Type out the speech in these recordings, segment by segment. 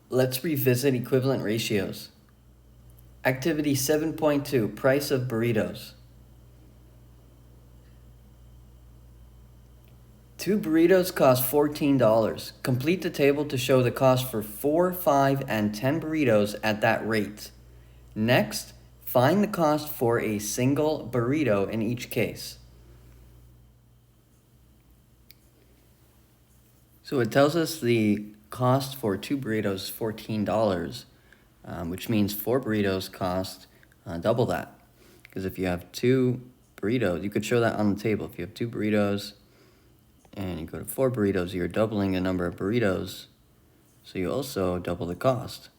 Let's revisit equivalent ratios. Activity 7.2, price of burritos. 2 burritos cost $14. Complete the table to show the cost for 4, 5, and 10 burritos at that rate. Next, find the cost for a single burrito in each case. So it tells us the cost for 2 burritos is $14, which means 4 burritos cost double that. Because if you have 2 burritos, you could show that on the table. If you have 2 burritos and you go to 4 burritos, you're doubling the number of burritos, so you also double the cost.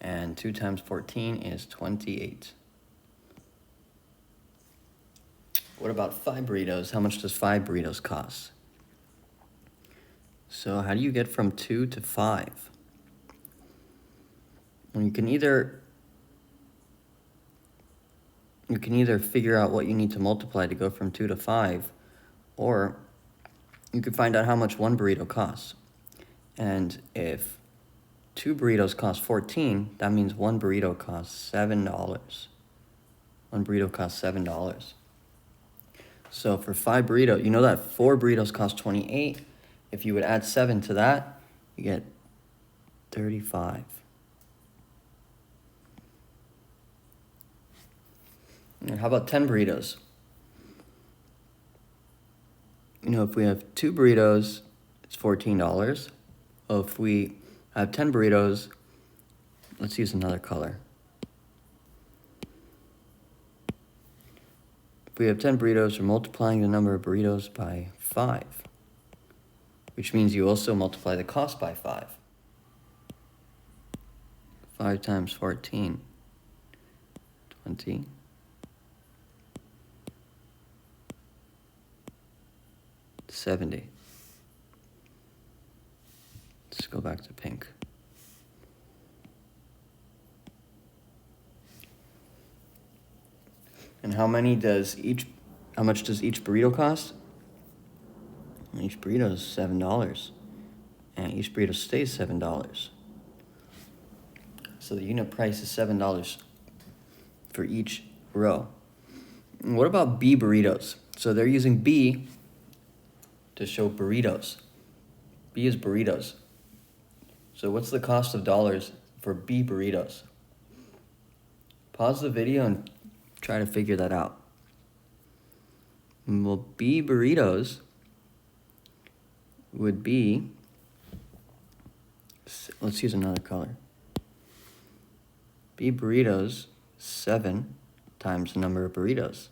And 2 times 14 is 28. What about 5 burritos? How much does 5 burritos cost? So how do you get from 2 to 5? Well, you can either figure out what you need to multiply to go from 2 to 5, or you could find out how much 1 burrito costs. And if 2 burritos cost 14, that means 1 burrito costs $7. 1 burrito costs $7. So for 5 burritos, you know that 4 burritos cost 28. If you would add 7 to that, you get 35. And how about 10 burritos? You know, if we have 2 burritos, it's $14. Well, if we have 10 burritos, let's use another color. If we have 10 burritos, we're multiplying the number of burritos by 5, which means you also multiply the cost by 5. 5 times 14, 20. 70. Let's go back to pink. And how much does each burrito cost? Each burrito is $7. And each burrito stays $7. So the unit price is $7 for each row. And what about B burritos? So they're using B to show burritos. B is burritos. So what's the cost of dollars for B burritos? Pause the video and try to figure that out. Well, B burritos would be, let's use another color. B burritos, 7 times the number of burritos.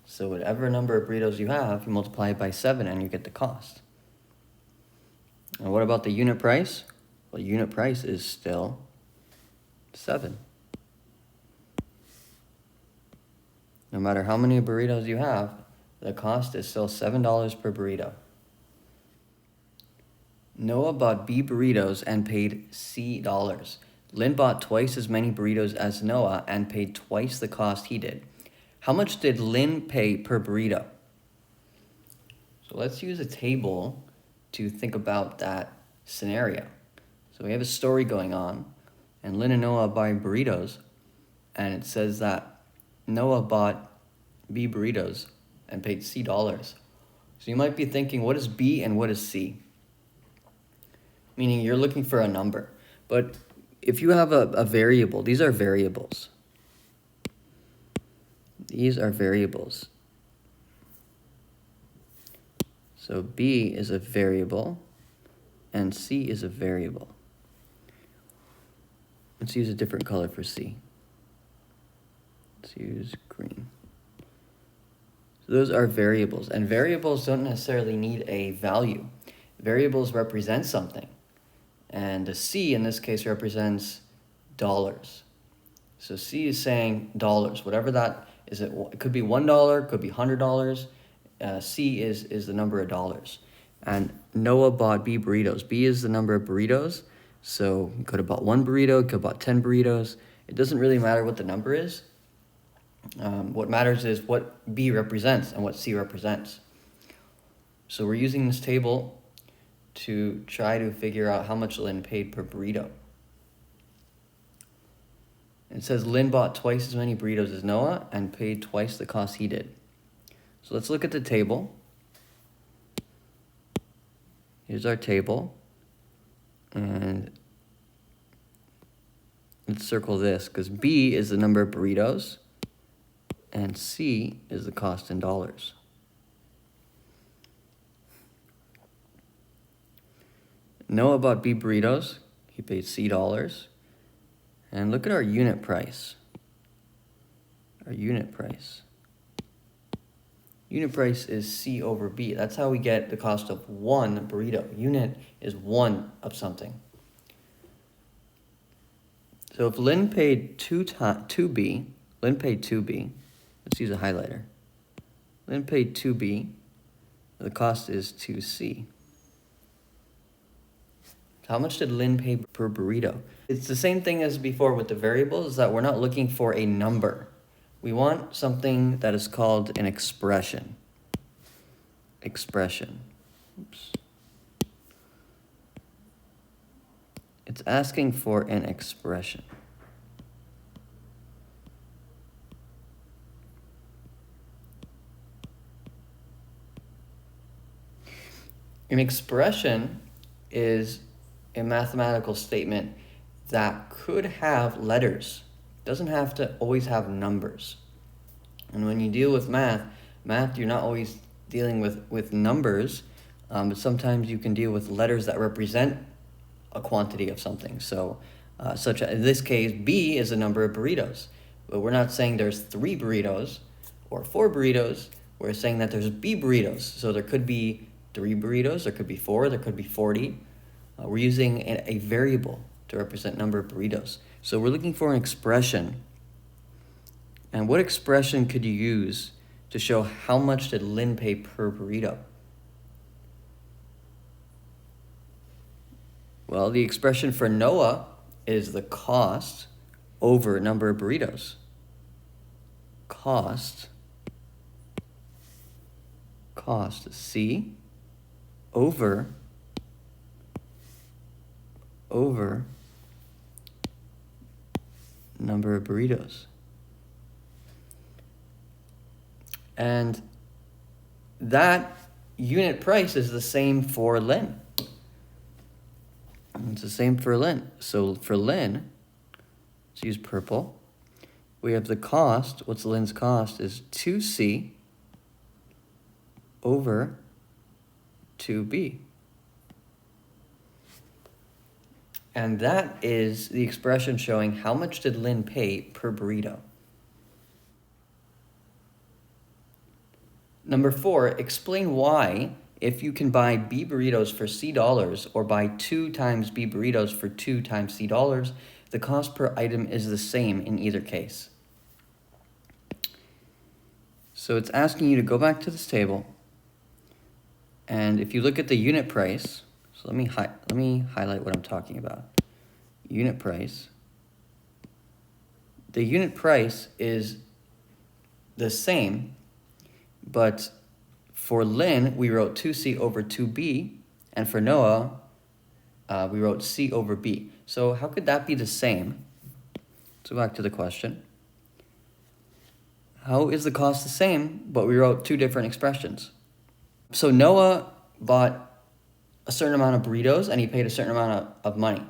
So whatever number of burritos you have, you multiply it by 7 and you get the cost. And what about the unit price? Well, unit price is still 7. No matter how many burritos you have, the cost is still $7 per burrito. Noah bought B burritos and paid C dollars. Lynn bought twice as many burritos as Noah and paid twice the cost he did. How much did Lynn pay per burrito? So let's use a table to think about that scenario. So we have a story going on, and Lynn and Noah are buying burritos, and it says that Noah bought B burritos and paid C dollars. So you might be thinking, what is B and what is C? Meaning you're looking for a number. But if you have a variable, these are variables. These are variables. So B is a variable and C is a variable. Let's use a different color for C. Let's use green. So those are variables, and variables don't necessarily need a value. Variables represent something, and a C in this case represents dollars. So C is saying dollars, whatever that is. It could be $1, could be $100. C is the number of dollars. And Noah bought B burritos. B is the number of burritos. So he could have bought 1 burrito, could have bought 10 burritos. It doesn't really matter what the number is. What matters is what B represents and what C represents. So we're using this table to try to figure out how much Lynn paid per burrito. It says Lynn bought twice as many burritos as Noah and paid twice the cost he did. So let's look at the table. Here's our table. And let's circle this because B is the number of burritos and C is the cost in dollars. Noah bought B burritos. He paid C dollars. And look at our unit price. Our unit price. Unit price is C over B. That's how we get the cost of one burrito. Unit is one of something. So if Lynn paid 2B, Lynn paid 2B. Let's use a highlighter. Lynn paid 2B. The cost is 2C. How much did Lynn pay per burrito? It's the same thing as before with the variables, is that we're not looking for a number. We want something that is called an expression. Expression. Oops. It's asking for an expression. An expression is a mathematical statement that could have letters. It doesn't have to always have numbers. And when you deal with math, you're not always dealing with numbers, but sometimes you can deal with letters that represent a quantity of something. So such as in this case, B is the number of burritos. But we're not saying there's 3 burritos or 4 burritos. We're saying that there's B burritos. So there could be 3 burritos, there could be 4, there could be 40. We're using a variable to represent number of burritos. So we're looking for an expression. And what expression could you use to show how much did Lynn pay per burrito? Well, the expression for Noah is the cost over number of burritos. Cost C over number of burritos. And that unit price is the same for Lynn. It's the same for Lynn. So for Lynn, let's use purple. We have the cost. What's Lynn's cost is 2C over 2B. And that is the expression showing how much did Lynn pay per burrito. Number 4, explain why, if you can buy B burritos for C dollars or buy 2 times B burritos for 2 times C dollars, the cost per item is the same in either case. So it's asking you to go back to this table, and if you look at the unit price, so let me highlight what I'm talking about. Unit price. The unit price is the same, but for Lynn, we wrote 2C over 2B, and for Noah, we wrote C over B. So how could that be the same? Let's go back to the question. How is the cost the same, but we wrote 2 different expressions? So Noah bought a certain amount of burritos, and he paid a certain amount of money.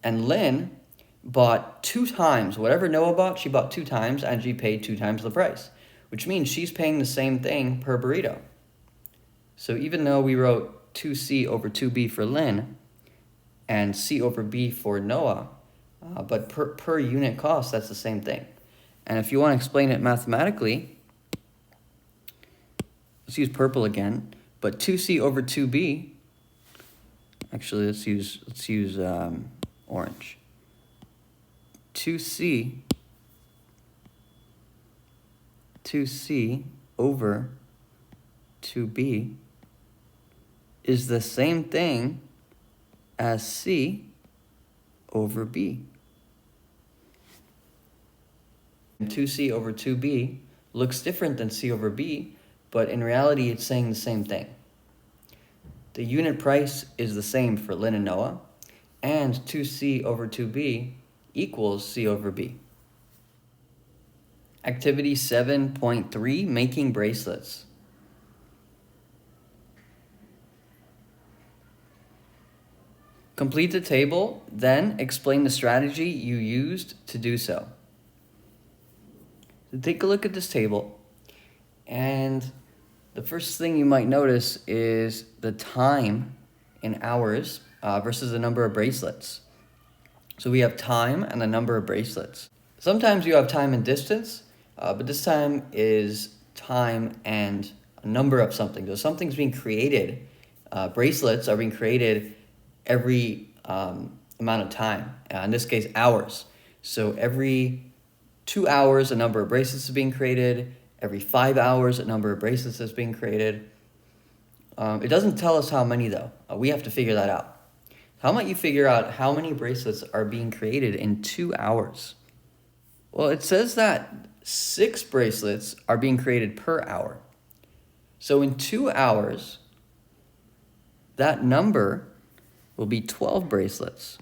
And Lynn bought 2 times. Whatever Noah bought, she bought 2 times, and she paid 2 times the price, which means she's paying the same thing per burrito. So even though we wrote 2C over 2B for Lynn and C over B for Noah, but per unit cost, that's the same thing. And if you want to explain it mathematically, let's use purple again, but 2C over 2B, actually let's use orange. 2C over 2B is the same thing as C over B. And 2C over 2B looks different than C over B, but in reality it's saying the same thing. The unit price is the same for Lynn and Noah, and 2C over 2B equals C over B. Activity 7.3, making bracelets. Complete the table, then explain the strategy you used to do so. So take a look at this table, and the first thing you might notice is the time in hours versus the number of bracelets. So we have time and the number of bracelets. Sometimes you have time and distance, but this time is time and a number of something. So something's being created. Bracelets are being created every amount of time. In this case, hours. So every 2 hours, a number of bracelets is being created. Every 5 hours, a number of bracelets is being created. It doesn't tell us how many, though. We have to figure that out. How might you figure out how many bracelets are being created in 2 hours? Well, it says that 6 bracelets are being created per hour. So in 2 hours, that number will be 12 bracelets.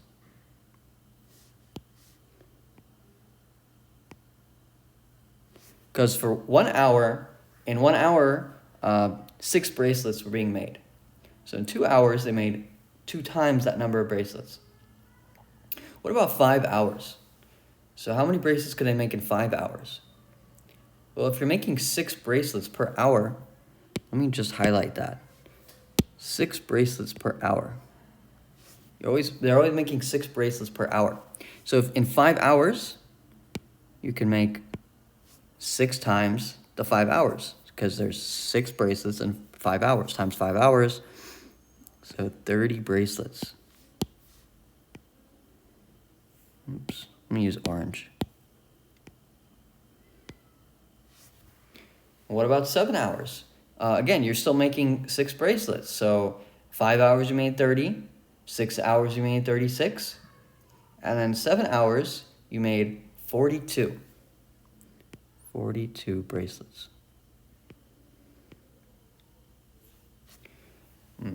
Because for 1 hour, in 1 hour, 6 bracelets were being made. So in 2 hours, they made 2 times that number of bracelets. What about 5 hours? So how many bracelets could I make in 5 hours? Well, if you're making 6 bracelets per hour, let me just highlight that. 6 bracelets per hour. They're always making 6 bracelets per hour. So if in 5 hours, you can make 6 times the 5 hours, because there's 6 bracelets in 5 hours times 5 hours. So 30 bracelets. Oops, let me use orange. What about 7 hours? Again, you're still making 6 bracelets. So 5 hours you made 30, 6 hours you made 36, and then 7 hours you made 42. 42 bracelets.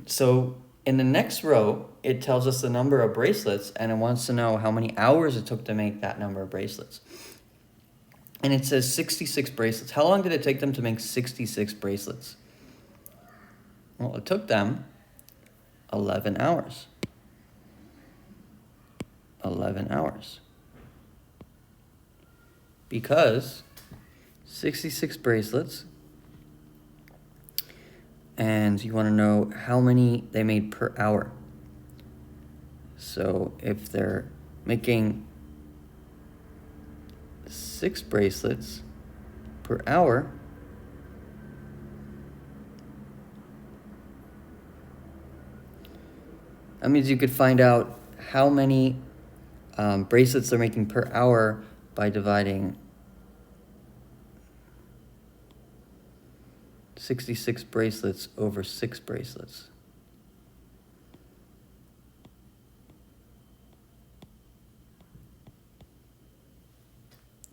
So in the next row, it tells us the number of bracelets, and it wants to know how many hours it took to make that number of bracelets. And it says 66 bracelets. How long did it take them to make 66 bracelets? Well, it took them 11 hours. 11 hours. Because 66 bracelets, and you want to know how many they made per hour. So if they're making 6 bracelets per hour, that means you could find out how many bracelets they're making per hour by dividing 66 bracelets over 6 bracelets.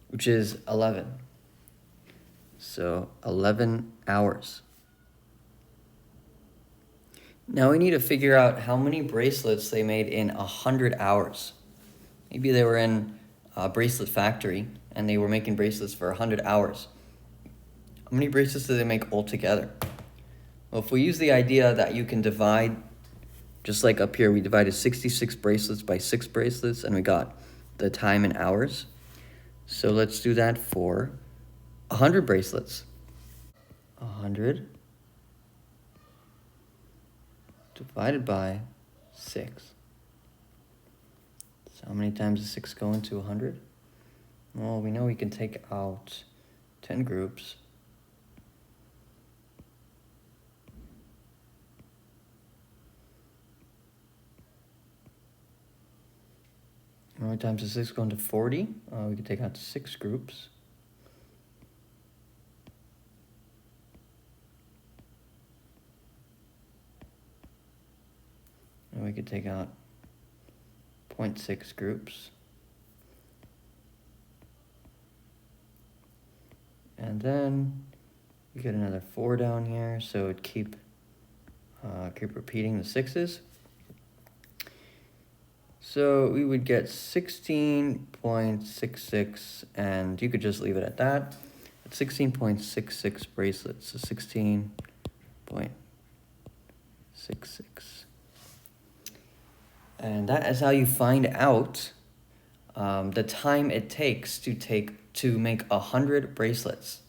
Which is 11. So 11 hours. Now we need to figure out how many bracelets they made in 100 hours. Maybe they were in a bracelet factory and they were making bracelets for 100 hours. How many bracelets did they make altogether? Well, if we use the idea that you can divide, just like up here, we divided 66 bracelets by 6 bracelets and we got the time in hours. So let's do that for 100 bracelets. 100 divided by 6. So how many times does 6 go into 100? Well, we know we can take out 10 groups. How many times does 6 go into 40? We can take out 6 groups. And we could take out 0.6 groups. And then you get another 4 down here, so it'd keep repeating the 6s. So we would get 16.66, and you could just leave it at that. It's 16.66 bracelets, so 16.66. And that is how you find out the time it takes to make 100 bracelets.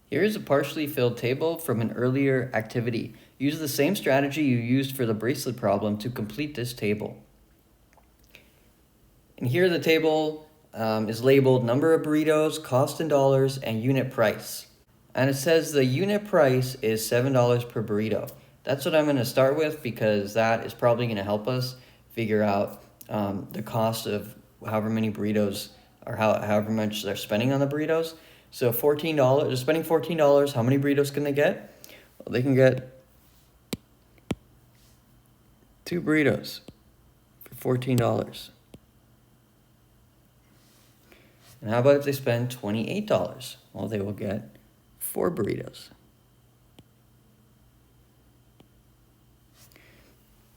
Here is a partially filled table from an earlier activity. Use the same strategy you used for the bracelet problem to complete this table. And here the table is labeled number of burritos, cost in dollars, and unit price. And it says the unit price is $7 per burrito. That's what I'm going to start with because that is probably going to help us figure out the cost of however many burritos or however much they're spending on the burritos. So $14, they're spending $14. How many burritos can they get? Well, they can get 2 burritos for $14. And how about if they spend $28? Well, they will get 4 burritos.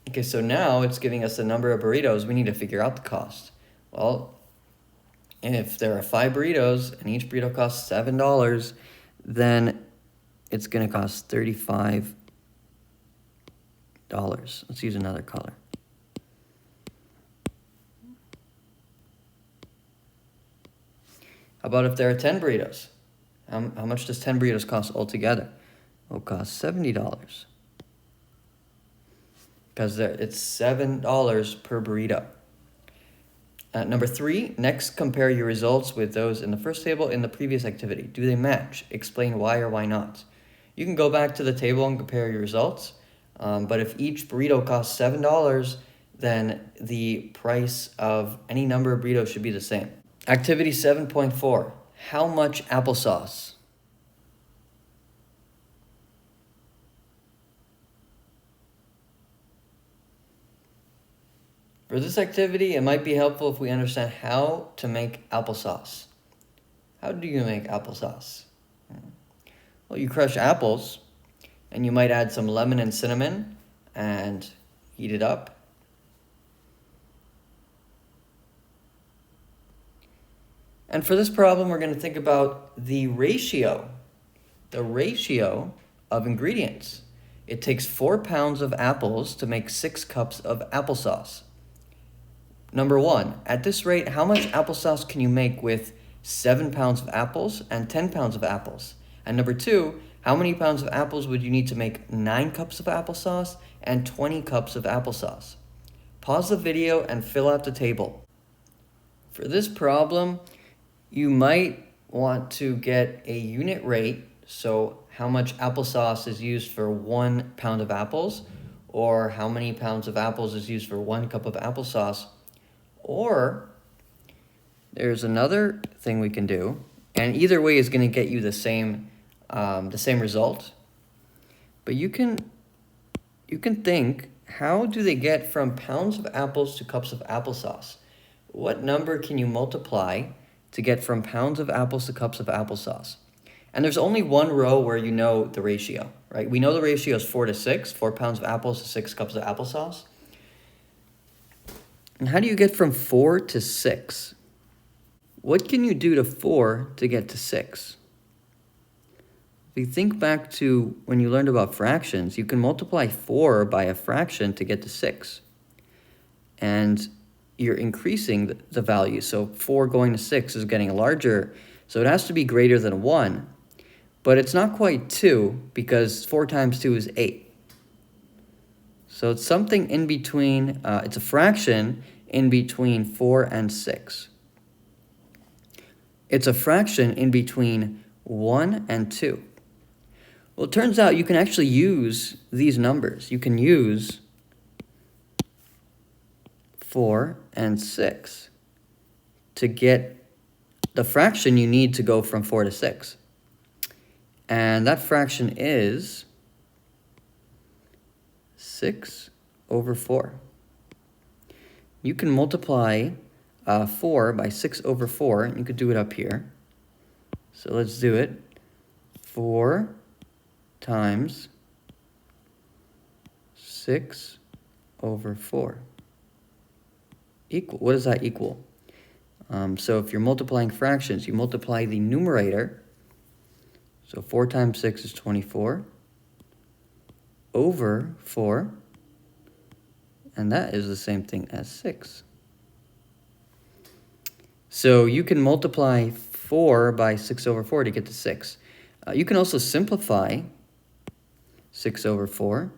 Okay, so now it's giving us the number of burritos. We need to figure out the cost. Well, if there are 5 burritos and each burrito costs $7, then it's going to cost $35. Let's use another color. How about if there are 10 burritos? How much does 10 burritos cost altogether? Well, it costs $70. Because it's $7 per burrito. Number 3, next compare your results with those in the first table in the previous activity. Do they match? Explain why or why not. You can go back to the table and compare your results, but if each burrito costs $7, then the price of any number of burritos should be the same. Activity 7.4, how much applesauce? For this activity, it might be helpful if we understand how to make applesauce. How do you make applesauce? Well, you crush apples, and you might add some lemon and cinnamon and heat it up. And for this problem, we're going to think about the ratio of ingredients. It takes 4 pounds of apples to make 6 cups of applesauce. Number 1, at this rate, how much applesauce can you make with 7 pounds of apples and 10 pounds of apples? And number 2, how many pounds of apples would you need to make 9 cups of applesauce and 20 cups of applesauce? Pause the video and fill out the table. For this problem, you might want to get a unit rate, so how much applesauce is used for 1 pound of apples, or how many pounds of apples is used for 1 cup of applesauce. Or there's another thing we can do, and either way is going to get you the same result. But you can think, how do they get from pounds of apples to cups of applesauce? What number can you multiply to get from pounds of apples to cups of applesauce? And there's only one row where you know the ratio, right? We know the ratio is 4 to 6, 4 pounds of apples to 6 cups of applesauce. And how do you get from 4 to 6? What can you do to 4 to get to 6? If you think back to when you learned about fractions, you can multiply 4 by a fraction to get to 6. And you're increasing the value. So 4 going to 6 is getting larger. So it has to be greater than 1. But it's not quite 2 because 4 times 2 is 8. So it's something in between, it's a fraction in between 4 and 6. It's a fraction in between 1 and 2. Well, it turns out you can actually use these numbers. You can use 4 and 6 to get the fraction you need to go from 4 to 6. And that fraction is 6 over 4. You can multiply 4 by 6 over 4, and you could do it up here. So let's do it. 4 times 6 over 4. Equal. What does that equal? So if you're multiplying fractions, you multiply the numerator. So 4 times 6 is 24 over 4. And that is the same thing as 6. So you can multiply 4 by 6 over 4 to get to 6. You can also simplify 6 over 4.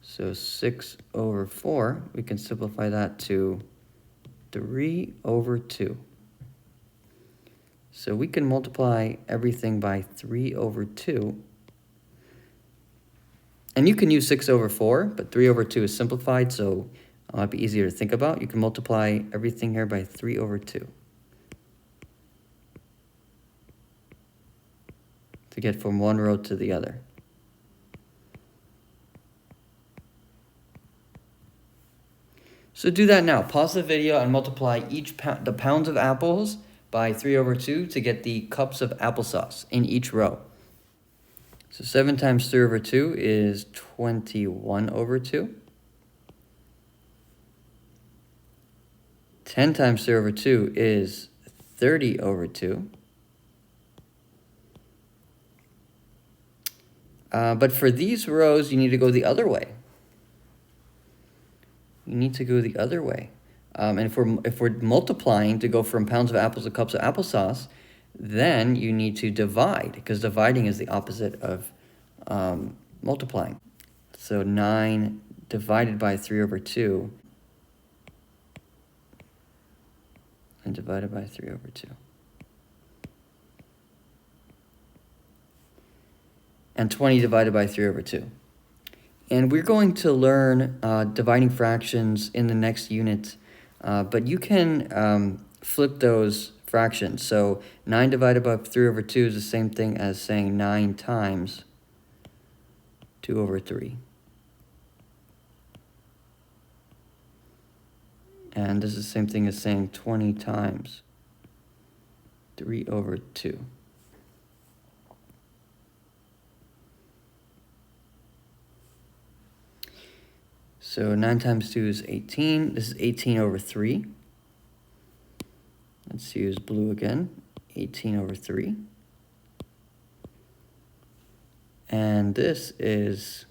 So 6 over 4, we can simplify that to 3 over 2. So we can multiply everything by 3 over 2. And you can use 6 over 4, but 3 over 2 is simplified, so it might be easier to think about. You can multiply everything here by 3 over 2. To get from one row to the other. So do that now. Pause the video and multiply the pounds of apples by 3 over 2 to get the cups of applesauce in each row. So 7 times 3 over 2 is 21 over 2. 10 times 3 over 2 is 30 over 2. But for these rows, you need to go the other way. You need to go the other way. And if we're multiplying to go from pounds of apples to cups of applesauce, then you need to divide, because dividing is the opposite of multiplying. So 9 divided by 3 over 2 and divided by 3 over 2. And 20 divided by 3 over 2. And we're going to learn dividing fractions in the next unit, but you can flip those fractions. So 9 divided by 3 over 2 is the same thing as saying 9 times 2 over 3. And this is the same thing as saying 20 times 3 over 2. So 9 times 2 is 18. This is 18 over 3. Let's use blue again. 18 over 3. And this is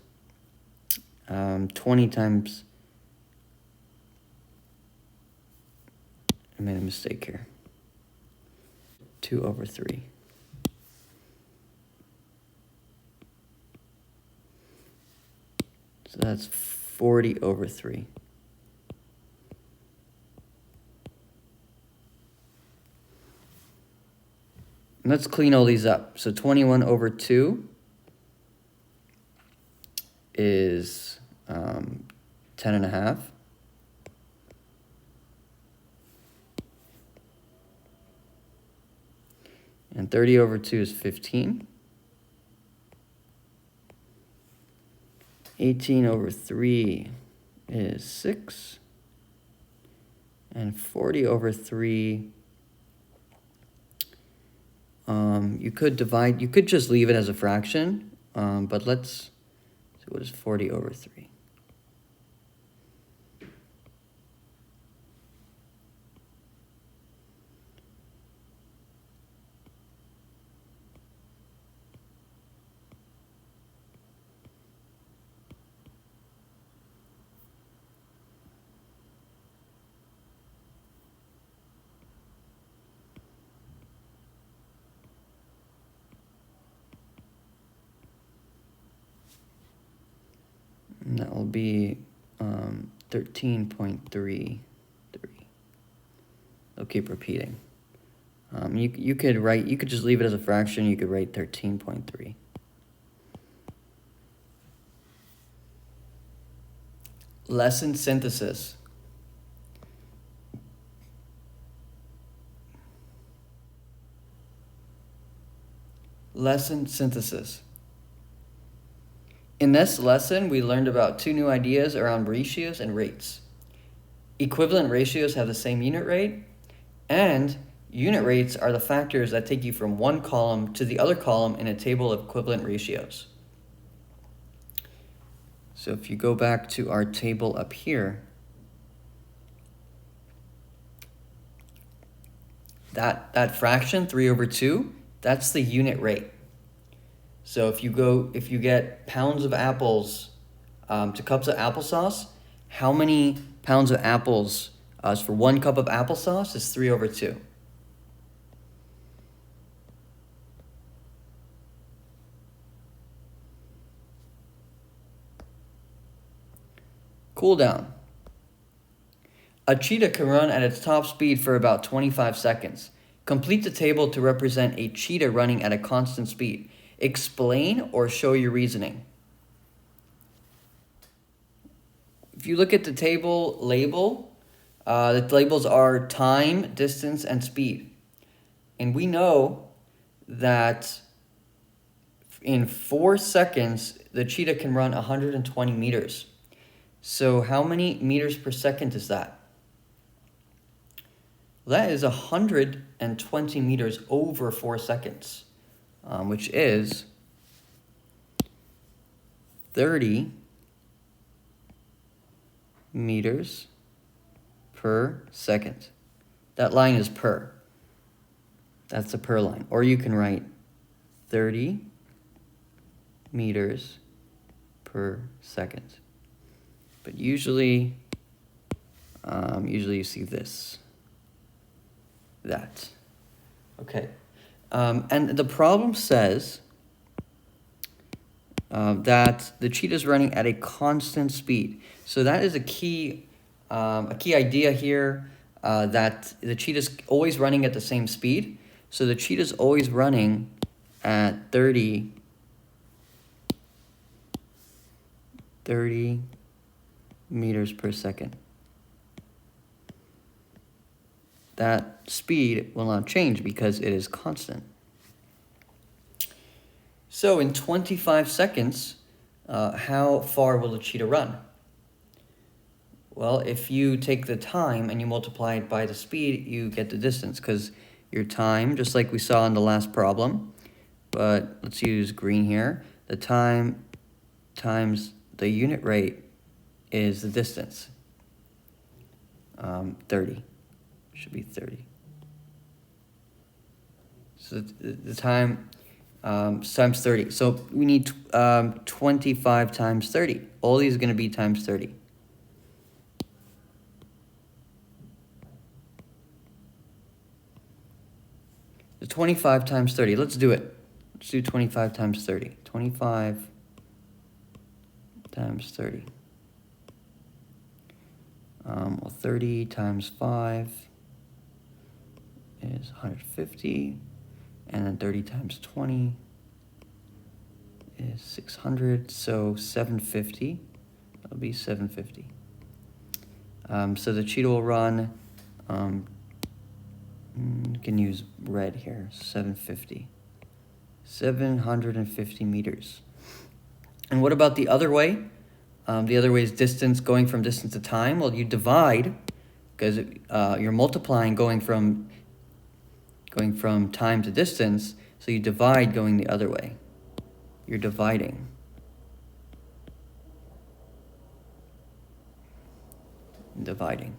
20 times... I made a mistake here. 2 over 3. So that's 40 over 3. And let's clean all these up. So 21 over 2 is 10 and a half. And 30 over 2 is 15. 18 over 3 is 6. And 40 over 3, you could just leave it as a fraction, but let's see, what is 40 over 3? And that will be 13.33. They'll keep repeating. You could just leave it as a fraction. You could write 13.3. Lesson synthesis. Lesson synthesis. In this lesson, we learned about two new ideas around ratios and rates. Equivalent ratios have the same unit rate, and unit rates are the factors that take you from one column to the other column in a table of equivalent ratios. So if you go back to our table up here, that fraction, 3/2, that's the unit rate. So if you get pounds of apples to cups of applesauce, how many pounds of apples for 1 cup of applesauce is 3/2. Cool down. A cheetah can run at its top speed for about 25 seconds. Complete the table to represent a cheetah running at a constant speed. Explain or show your reasoning. If you look at the table label, the labels are time, distance, and speed. And we know that in 4 seconds, the cheetah can run 120 meters. So how many meters per second is that? That is 120 meters over 4 seconds, which is 30 meters per second. That line is per. That's the per line. Or you can write 30 meters per second. But usually you see this. That. Okay. And the problem says that the cheetah is running at a constant speed. So that is a key idea here, that the cheetah is always running at the same speed. So the cheetah is always running at 30 meters per second. That speed will not change because it is constant. So in 25 seconds, how far will the cheetah run? Well, if you take the time and you multiply it by the speed, you get the distance, because your time, just like we saw in the last problem, but let's use green here, the time times the unit rate is the distance. 30. Should be 30. So the time times 30. So we need 25 times 30. All these are going to be times 30. The 25 times 30. Let's do it. Let's do 25 times 30. 25 times 30. Well, 30 times 5 is 150, and then 30 times 20 is 600, so 750. That'll be 750. So the cheetah will run, you can use red here, 750. 750 meters. And what about the other way? The other way is distance, going from distance to time. Well, you divide, because you're multiplying going from time to distance, so you divide going the other way. You're dividing. Dividing.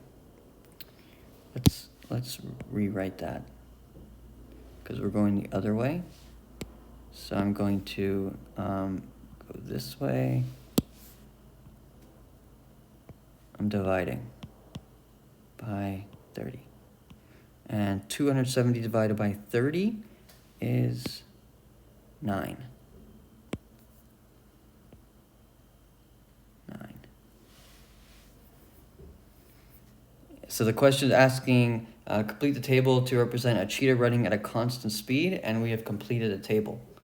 Let's rewrite that, because we're going the other way. So I'm going to go this way. I'm dividing by 30. And 270 divided by 30 is 9. 9. So the question is asking, complete the table to represent a cheetah running at a constant speed, and we have completed a table.